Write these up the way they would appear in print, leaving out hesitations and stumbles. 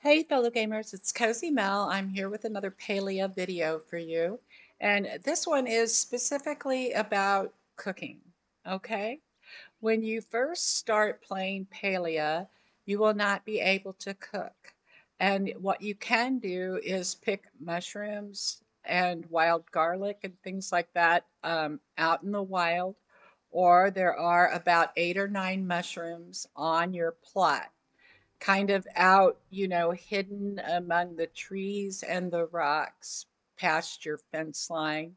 Hey fellow gamers, it's Cozy Mel. I'm here with another Palia video for you. And this one is specifically about cooking, okay? When you first start playing Palia, you will not be able to cook. And what you can do is pick mushrooms and wild garlic and things like that out in the wild, or there are about 8 or 9 mushrooms on your plot kind of out, hidden among the trees and the rocks past your fence line.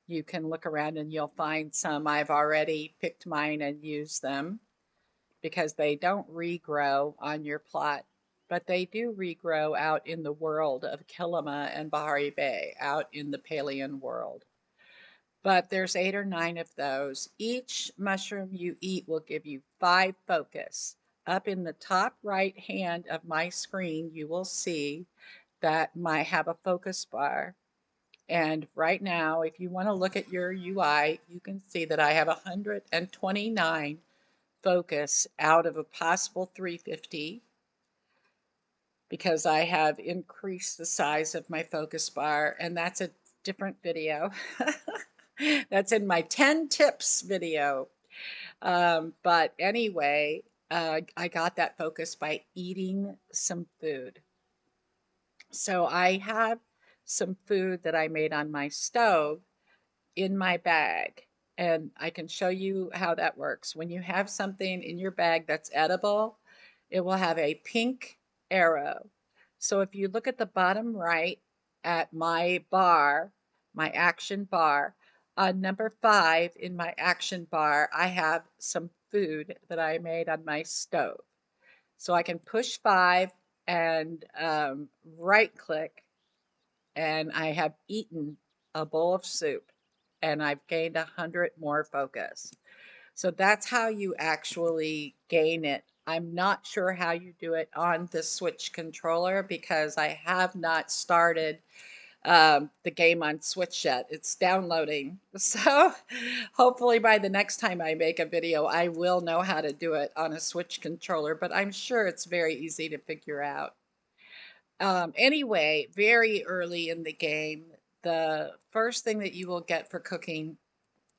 You can look around and you'll find some. I've already picked mine and used them because they don't regrow on your plot, but they do regrow out in the world of Kilima and Bahari Bay, out in the Palean world. But there's 8 or 9 of those. Each mushroom you eat will give you 5 focus. Up in the top right hand of my screen, you will see that I have a focus bar. And right now, if you want to look at your UI, you can see that I have 129 focus out of a possible 350 because I have increased the size of my focus bar, and that's a different video. That's in my 10 tips video. But anyway, I got that focus by eating some food. So I have some food that I made on my stove in my bag, and I can show you how that works. When you have something in your bag that's edible, it will have a pink arrow. So if you look at the bottom right at my bar, my action bar, on number 5 in my action bar, I have some food that I made on my stove. So I can push 5 and right click, and I have eaten a bowl of soup and I've gained 100 more focus. So that's how you actually gain it. I'm not sure how you do it on the Switch controller because I have not started the game on Switch yet. It's downloading. So hopefully by the next time I make a video, I will know how to do it on a Switch controller, but I'm sure it's very easy to figure out. Anyway, very early in the game, the first thing that you will get for cooking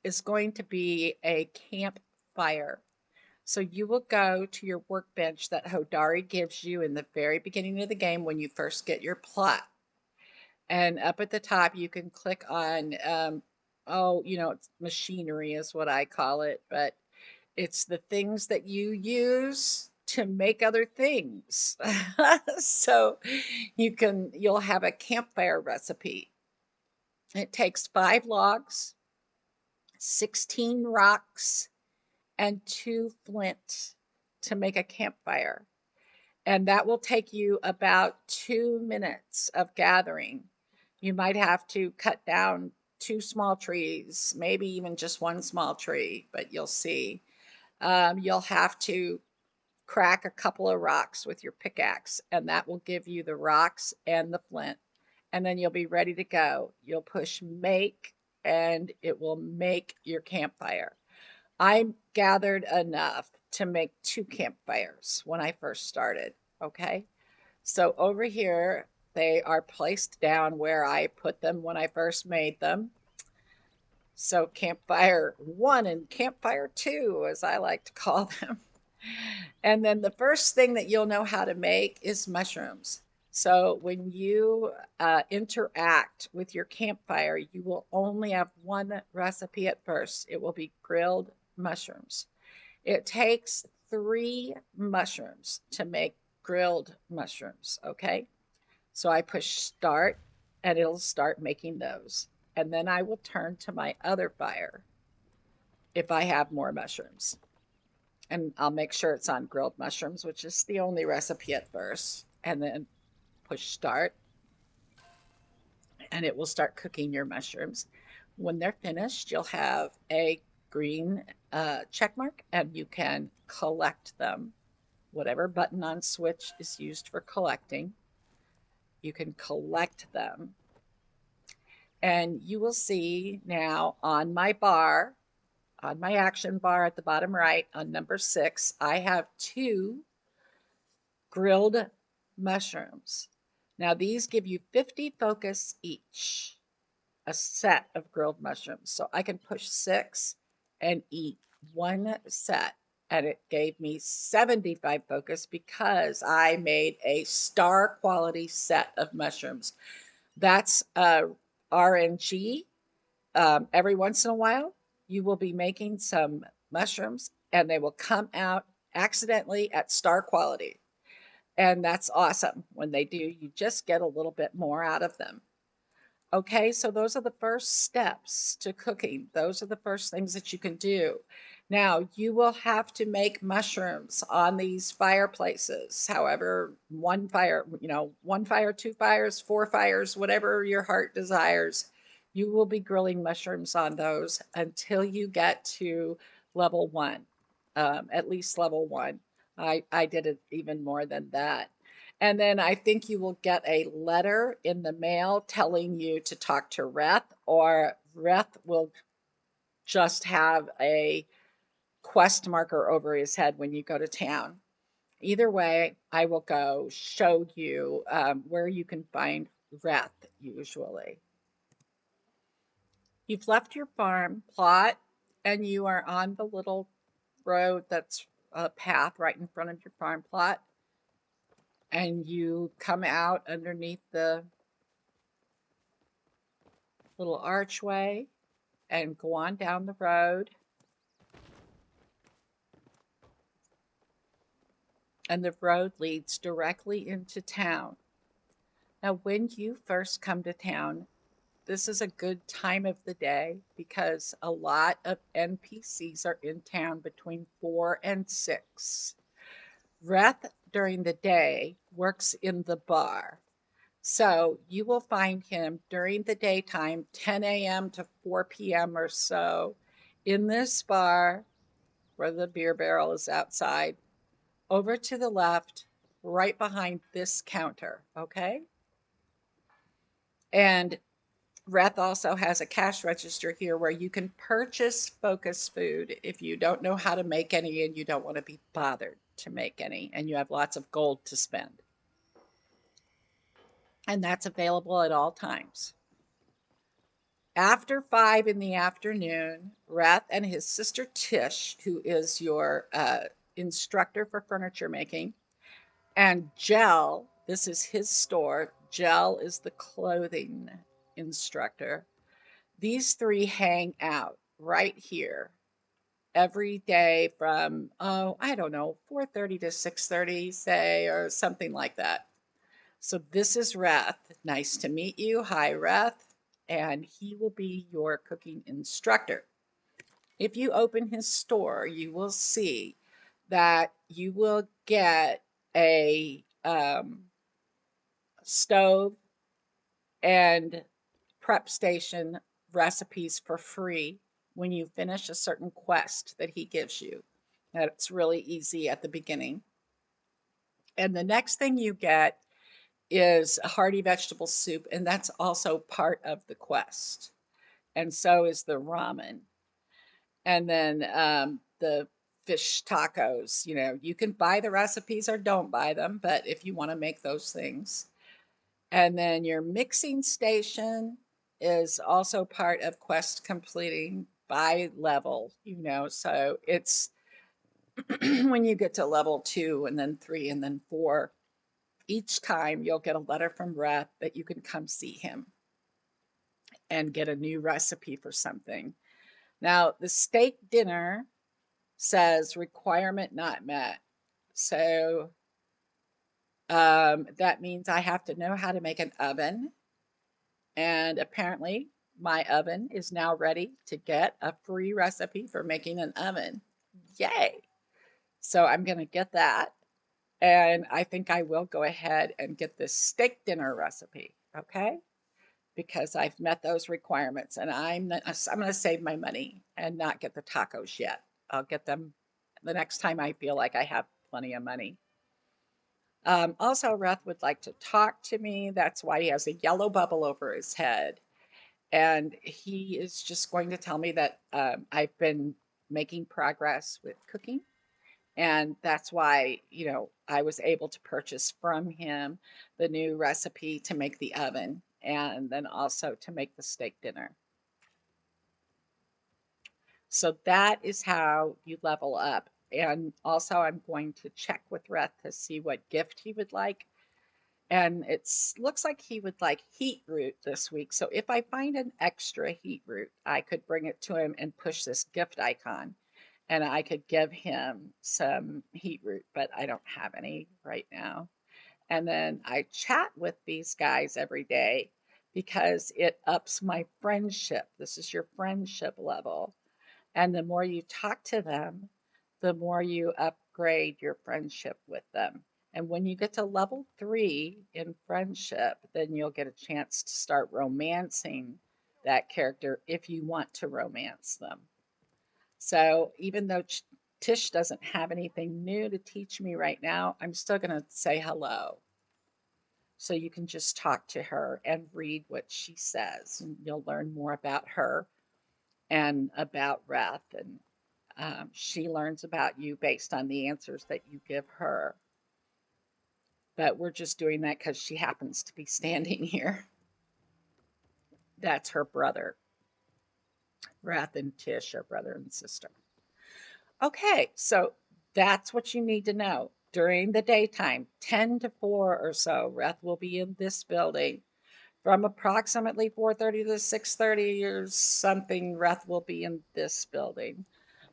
is going to be a campfire. So you will go to your workbench that Hodari gives you in the very beginning of the game when you first get your plot. And up at the top, you can click on, it's machinery is what I call it, but it's the things that you use to make other things. So you'll have a campfire recipe. It takes 5 logs, 16 rocks, and 2 flint to make a campfire. And that will take you about 2 minutes of gathering. You might have to cut down 2 small trees, maybe even just 1 small tree, but you'll see. You'll have to crack a couple of rocks with your pickaxe, and that will give you the rocks and the flint. And then you'll be ready to go. You'll push make, and it will make your campfire. I gathered enough to make 2 campfires when I first started. Okay. So over here, they are placed down where I put them when I first made them. So campfire 1 and campfire 2, as I like to call them. And then the first thing that you'll know how to make is mushrooms. So when you interact with your campfire, you will only have one recipe at first. It will be grilled mushrooms. It takes 3 mushrooms to make grilled mushrooms, okay? So I push start and it'll start making those. And then I will turn to my other fire if I have more mushrooms. And I'll make sure it's on grilled mushrooms, which is the only recipe at first. And then push start, and it will start cooking your mushrooms. When they're finished, you'll have a green check mark, and you can collect them. Whatever button on Switch is used for collecting, you can collect them. And you will see now on my bar, on my action bar at the bottom right, on number 6, I have 2 grilled mushrooms. Now, these give you 50 focus each, a set of grilled mushrooms. So I can push 6 and eat one set. And it gave me 75 focus because I made a star quality set of mushrooms. That's RNG. Every once in a while, you will be making some mushrooms and they will come out accidentally at star quality. And that's awesome. When they do, you just get a little bit more out of them. Okay, so those are the first steps to cooking. Those are the first things that you can do. Now, you will have to make mushrooms on these fireplaces. However, one fire, one fire, two fires, four fires, whatever your heart desires. You will be grilling mushrooms on those until you get to level 1, at least level 1. I did it even more than that. And then I think you will get a letter in the mail telling you to talk to Reth, or Reth will just have a quest marker over his head when you go to town. Either way, I will go show you where you can find Reth usually. You've left your farm plot and you are on the little road that's a path right in front of your farm plot. And you come out underneath the little archway and go on down the road. And the road leads directly into town. Now, when you first come to town, this is a good time of the day because a lot of NPCs are in town between 4 and 6. Reth during the day works in the bar. So you will find him during the daytime, 10 a.m. to 4 p.m. or so, in this bar where the beer barrel is outside, over to the left, right behind this counter, okay? And Reth also has a cash register here where you can purchase focus food if you don't know how to make any and you don't want to be bothered to make any and you have lots of gold to spend. And that's available at all times. After 5 in the afternoon, Reth and his sister Tish, who is your instructor for furniture making, and Gel, this is his store. Gel is the clothing instructor. These 3 hang out right here every day from, I don't know, 4:30 to 6:30, say, or something like that. So this is Reth. Nice to meet you. Hi, Reth. And he will be your cooking instructor. If you open his store, you will see that you will get a stove and prep station recipes for free when you finish a certain quest that he gives you. That's really easy at the beginning. And the next thing you get is a hearty vegetable soup, and that's also part of the quest. And so is the ramen. And then the fish tacos. You can buy the recipes or don't buy them, but if you want to make those things. And then your mixing station is also part of quest completing by level, so it's when you get to level 2 and then 3 and then 4, each time you'll get a letter from Reth that you can come see him and get a new recipe for something. Now, the steak dinner says requirement not met. So that means I have to know how to make an oven. And apparently, my oven is now ready to get a free recipe for making an oven. Yay! So I'm going to get that. And I think I will go ahead and get this steak dinner recipe, okay? Because I've met those requirements and I'm going to save my money and not get the tacos yet. I'll get them the next time I feel like I have plenty of money. Also, Reth would like to talk to me. That's why he has a yellow bubble over his head. And he is just going to tell me that I've been making progress with cooking And that's why, I was able to purchase from him the new recipe to make the oven and then also to make the steak dinner. So that is how you level up. And also, I'm going to check with Reth to see what gift he would like. And it looks like he would like heat root this week. So if I find an extra heat root, I could bring it to him and push this gift icon and I could give him some heat root, but I don't have any right now. And then I chat with these guys every day because it ups my friendship. This is your friendship level. And the more you talk to them, the more you upgrade your friendship with them. And when you get to level 3 in friendship, then you'll get a chance to start romancing that character if you want to romance them. So even though Tish doesn't have anything new to teach me right now, I'm still going to say hello. So you can just talk to her and read what she says, and you'll learn more about her and about Reth. And she learns about you based on the answers that you give her. But we're just doing that because she happens to be standing here. That's her brother. Reth and Tish are brother and sister. Okay, so that's what you need to know. During the daytime, 10 to 4 or so, Reth will be in this building. From approximately 4:30 to 6:30 or something, Reth will be in this building.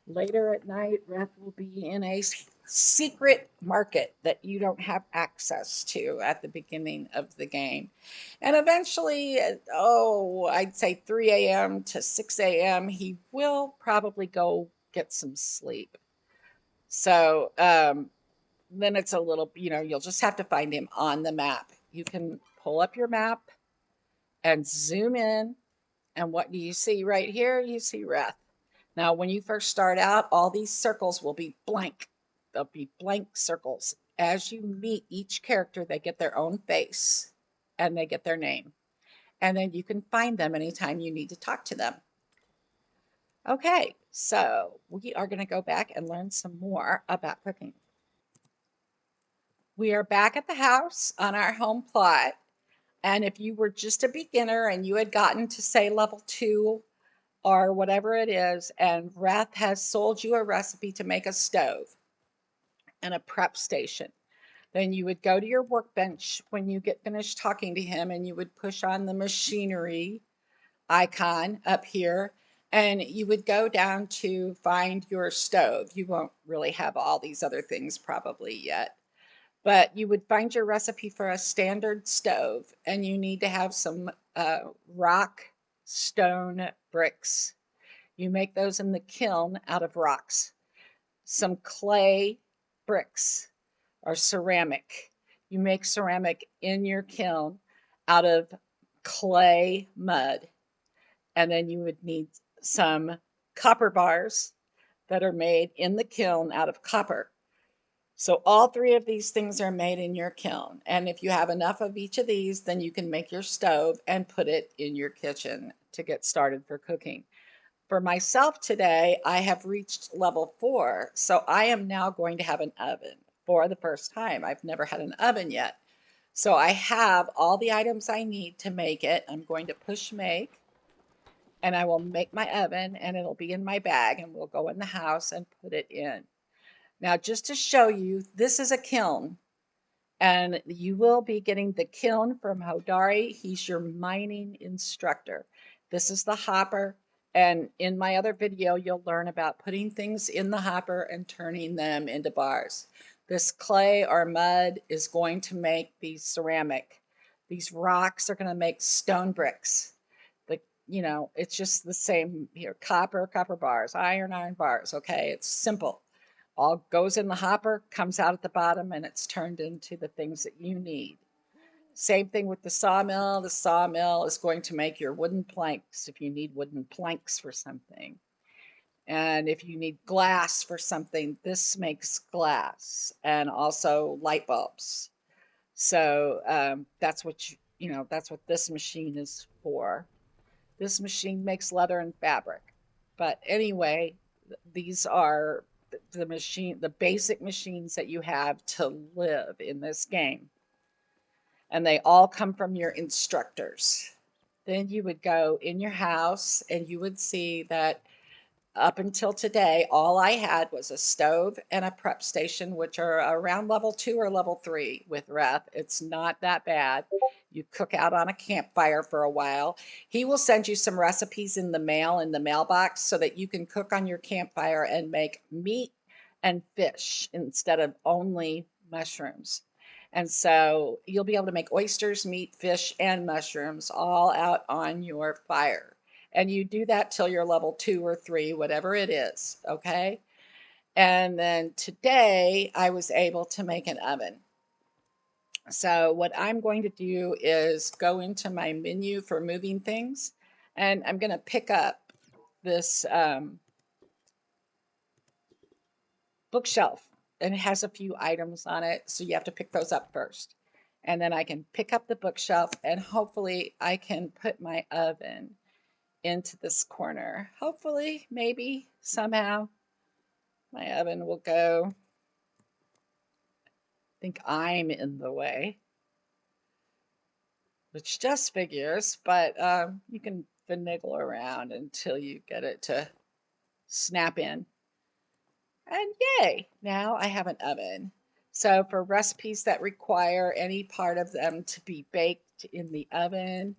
Later at night, Reth will be in a secret market that you don't have access to at the beginning of the game. And eventually, I'd say 3 a.m. to 6 a.m., he will probably go get some sleep. So then it's a little, you'll just have to find him on the map. You can pull up your map and zoom in. And what do you see right here? You see Reth. Now, when you first start out, all these circles will be blank. They'll be blank circles. As you meet each character, they get their own face and they get their name. And then you can find them anytime you need to talk to them. Okay, so we are going to go back and learn some more about cooking. We are back at the house on our home plot. And if you were just a beginner and you had gotten to, say, level 2 or whatever it is, and Reth has sold you a recipe to make a stove and a prep station, then you would go to your workbench when you get finished talking to him and you would push on the machinery icon up here and you would go down to find your stove. You won't really have all these other things probably yet, but you would find your recipe for a standard stove and you need to have some rock stone bricks. You make those in the kiln out of rocks. Some clay bricks or ceramic. You make ceramic in your kiln out of clay mud. And then you would need some copper bars that are made in the kiln out of copper. So all 3 of these things are made in your kiln. And if you have enough of each of these, then you can make your stove and put it in your kitchen to get started for cooking. For myself today, I have reached level 4, so I am now going to have an oven for the first time. I've never had an oven yet. So I have all the items I need to make it. I'm going to push make, and I will make my oven, and it'll be in my bag, and we'll go in the house and put it in. Now, just to show you, this is a kiln. And you will be getting the kiln from Hodari. He's your mining instructor. This is the hopper. And in my other video, you'll learn about putting things in the hopper and turning them into bars. This clay or mud is going to make these ceramic. These rocks are going to make stone bricks. It's just the same here. Copper bars, iron bars. Okay, it's simple. All goes in the hopper, comes out at the bottom, and it's turned into the things that you need. Same thing with the sawmill. The sawmill is going to make your wooden planks if you need wooden planks for something. And if you need glass for something, this makes glass and also light bulbs. So that's what that's what this machine is for. This machine makes leather and fabric. But anyway, these are the machine, the basic machines that you have to live in this game. And they all come from your instructors. Then you would go in your house and you would see that up until today, all I had was a stove and a prep station, which are around level 2 or level 3 with Reth. It's not that bad. You cook out on a campfire for a while. He will send you some recipes in the mail, in the mailbox, so that you can cook on your campfire and make meat and fish instead of only mushrooms. And so you'll be able to make oysters, meat, fish, and mushrooms all out on your fire. And you do that till you're level 2 or 3, whatever it is, okay? And then today I was able to make an oven. So what I'm going to do is go into my menu for moving things, and I'm going to pick up this bookshelf, and it has a few items on it, so you have to pick those up first. And then I can pick up the bookshelf, and hopefully I can put my oven into this corner. Hopefully, maybe, somehow, my oven will go. I think I'm in the way, which just figures, but you can finagle around until you get it to snap in. And yay, now I have an oven. So for recipes that require any part of them to be baked in the oven,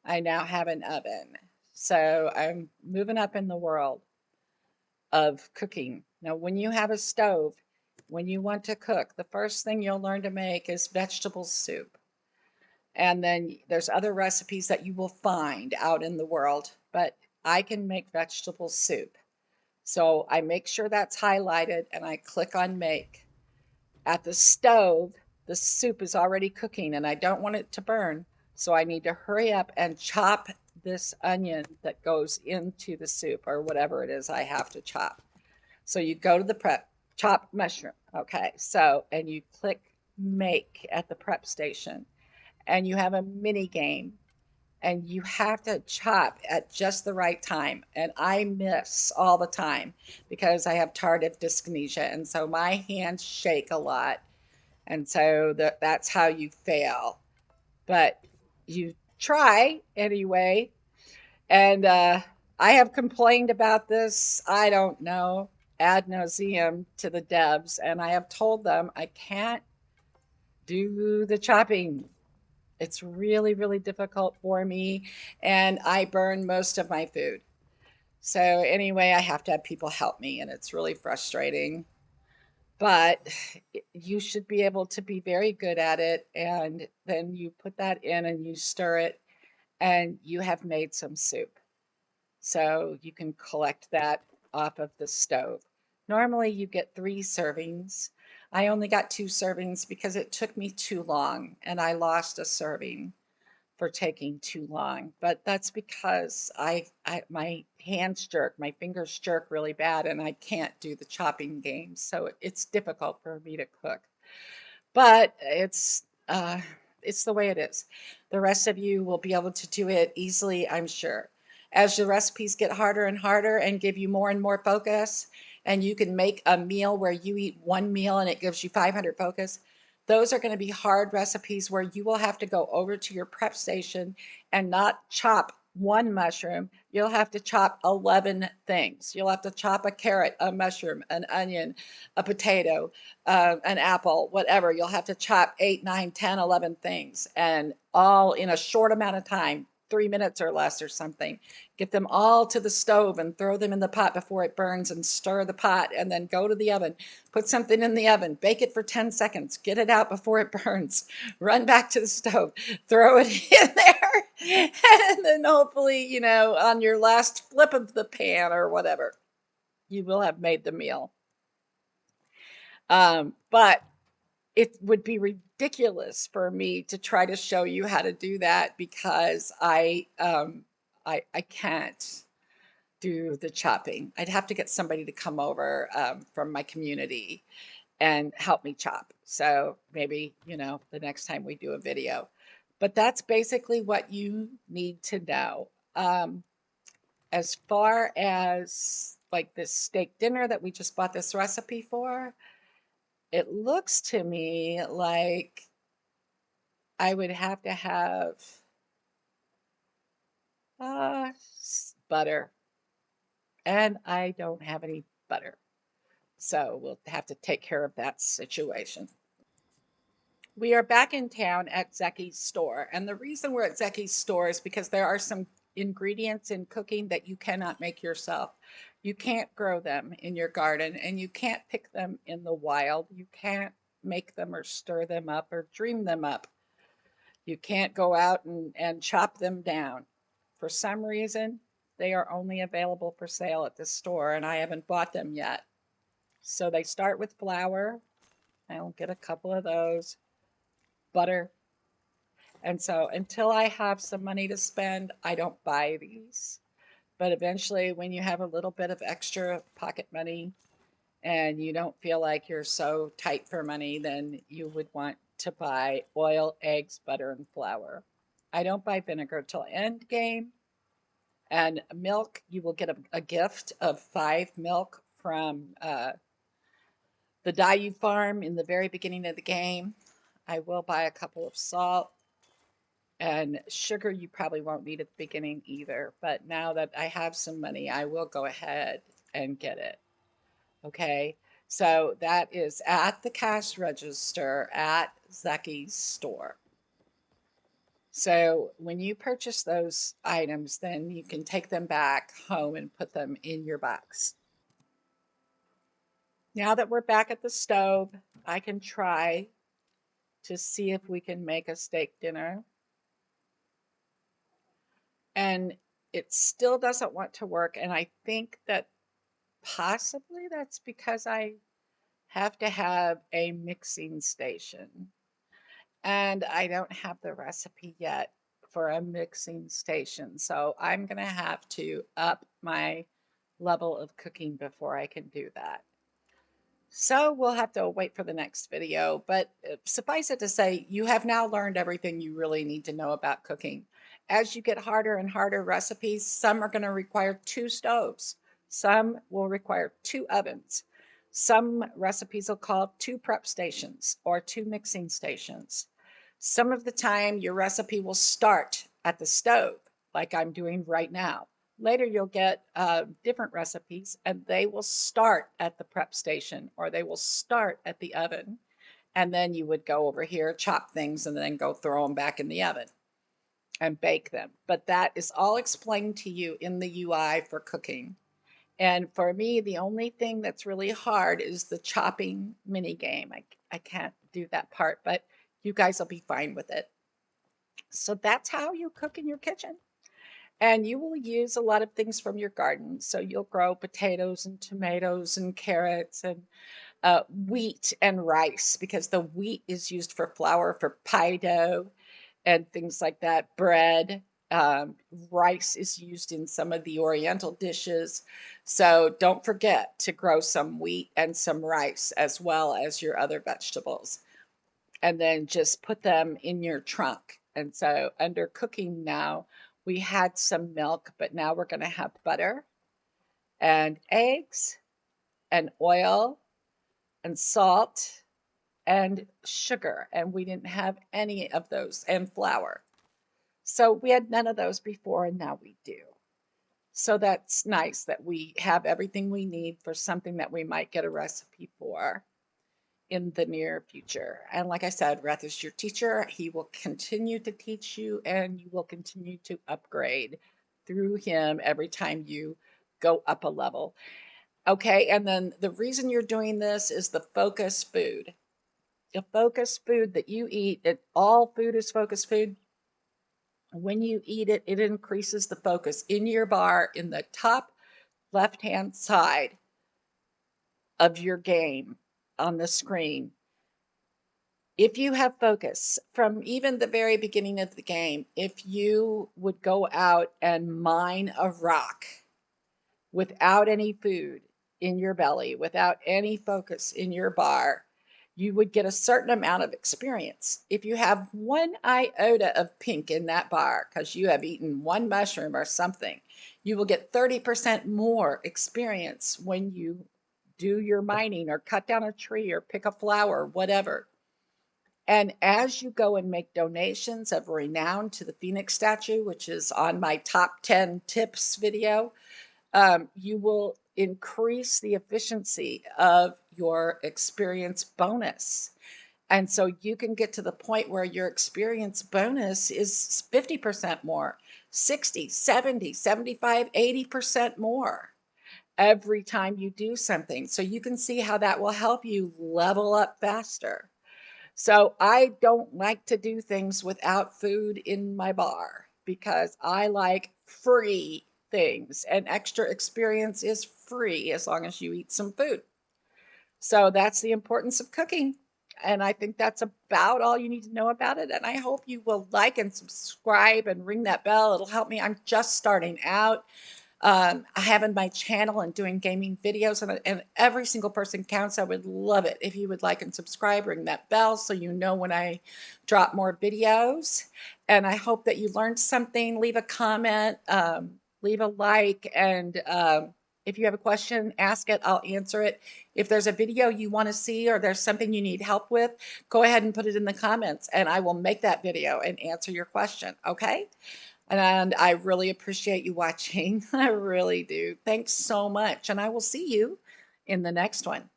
I now have an oven. So I'm moving up in the world of cooking. Now, when you have a stove, when you want to cook, the first thing you'll learn to make is vegetable soup. And then there's other recipes that you will find out in the world, but I can make vegetable soup. So I make sure that's highlighted and I click on make. At the stove, the soup is already cooking and I don't want it to burn. So I need to hurry up and chop this onion that goes into the soup or whatever it is I have to chop. So you go to the prep, chop mushroom. Okay. So, and you click make at the prep station and you have a mini game and you have to chop at just the right time. And I miss all the time because I have tardive dyskinesia. And so my hands shake a lot. And so that's how you fail. But you try anyway. And I have complained about this, I don't know, ad nauseum to the devs. And I have told them I can't do the chopping. It's really, really difficult for me, and I burn most of my food. So, anyway, I have to have people help me, and it's really frustrating. But you should be able to be very good at it, and then you put that in and you stir it, and you have made some soup. So, you can collect that off of the stove. Normally, you get 3 servings. I only got 2 servings because it took me too long, and I lost a serving for taking too long. But that's because I my hands jerk, my fingers jerk really bad, and I can't do the chopping game. So it's difficult for me to cook. But it's the way it is. The rest of you will be able to do it easily, I'm sure. As the recipes get harder and harder and give you more and more focus, and you can make a meal where you eat one meal and it gives you 500 focus, those are going to be hard recipes where you will have to go over to your prep station and not chop one mushroom. You'll have to chop 11 things. You'll have to chop a carrot, a mushroom, an onion, a potato, an apple, whatever. You'll have to chop 8, 9, 10, 11 things, and all in a short amount of time, 3 minutes or less or something. Get them all to the stove and throw them in the pot before it burns and stir the pot, and then go to the oven. Put something in the oven, bake it for 10 seconds, get it out before it burns, run back to the stove, throw it in there, and then hopefully, on your last flip of the pan or whatever, you will have made the meal. But it would be ridiculous for me to try to show you how to do that because I can't do the chopping. I'd have to get somebody to come over from my community and help me chop. So maybe, the next time we do a video. But that's basically what you need to know. As far as like this steak dinner that we just bought this recipe for, it looks to me like I would have to have butter, and I don't have any butter. So we'll have to take care of that situation. We are back in town at Zeki's store. And the reason we're at Zeki's store is because there are some ingredients in cooking that you cannot make yourself. You can't grow them in your garden, and you can't pick them in the wild. You can't make them or stir them up or dream them up. You can't go out and chop them down. For some reason, they are only available for sale at the store, and I haven't bought them yet. So they start with flour. I'll get a couple of those. Butter. And so until I have some money to spend, I don't buy these. But eventually, when you have a little bit of extra pocket money and you don't feel like you're so tight for money, then you would want to buy oil, eggs, butter, and flour. I don't buy vinegar till end game. And milk, you will get a gift of 5 milk from the Dayu farm in the very beginning of the game. I will buy a couple of salt. And sugar, you probably won't need at the beginning either. But now that I have some money, I will go ahead and get it. Okay. So that is at the cash register at Zeki's store. So when you purchase those items, then you can take them back home and put them in your box. Now that we're back at the stove, I can try to see if we can make a steak dinner. And it still doesn't want to work. And I think that possibly that's because I have to have a mixing station. And I don't have the recipe yet for a mixing station. So I'm going to have to up my level of cooking before I can do that. So we'll have to wait for the next video, but suffice it to say, you have now learned everything you really need to know about cooking. As you get harder and harder recipes, some are going to require 2 stoves. Some will require 2 ovens. Some recipes will call 2 prep stations or 2 mixing stations. Some of the time, your recipe will start at the stove, like I'm doing right now. Later, you'll get different recipes, and they will start at the prep station or they will start at the oven. And then you would go over here, chop things, and then go throw them back in the oven and bake them. But that is all explained to you in the UI for cooking. And for me, the only thing that's really hard is the chopping mini game. I can't do that part, but you guys will be fine with it. So that's how you cook in your kitchen. And you will use a lot of things from your garden. So you'll grow potatoes and tomatoes and carrots and wheat and rice, because the wheat is used for flour for pie dough and things like that, bread. Rice is used in some of the Oriental dishes. So don't forget to grow some wheat and some rice as well as your other vegetables. And then just put them in your trunk. And so under cooking now, we had some milk, but now we're going to have butter and eggs and oil and salt and sugar. And we didn't have any of those, and flour. So we had none of those before, and now we do. So that's nice that we have everything we need for something that we might get a recipe for in the near future. And like I said, Reth is your teacher. He will continue to teach you, and you will continue to upgrade through him every time you go up a level. Okay, and then the reason you're doing this is the focus food. The focus food that you eat, all food is focus food. When you eat it, it increases the focus in your bar in the top left-hand side of your game on the screen. If you have focus from even the very beginning of the game, if you would go out and mine a rock without any food in your belly, without any focus in your bar, you would get a certain amount of experience. If you have one iota of pink in that bar because you have eaten one mushroom or something, you will get 30% more experience when you do your mining or cut down a tree or pick a flower, whatever. And as you go and make donations of renown to the Phoenix statue, which is on my top 10 tips video, you will increase the efficiency of your experience bonus. And so you can get to the point where your experience bonus is 50% more, 60, 70, 75, 80% more every time you do something. So you can see how that will help you level up faster. So I don't like to do things without food in my bar because I like free things, and extra experience is free as long as you eat some food. So that's the importance of cooking. And I think that's about all you need to know about it. And I hope you will like and subscribe and ring that bell. It'll help me. I'm just starting out. I have in my channel and doing gaming videos, and every single person counts. I would love it if you would like and subscribe, ring that bell so you know when I drop more videos. And I hope that you learned something. Leave a comment, leave a like, and if you have a question, ask it. I'll answer it. If there's a video you want to see or there's something you need help with, go ahead and put it in the comments, and I will make that video and answer your question. Okay? And I really appreciate you watching. I really do. Thanks so much. And I will see you in the next one.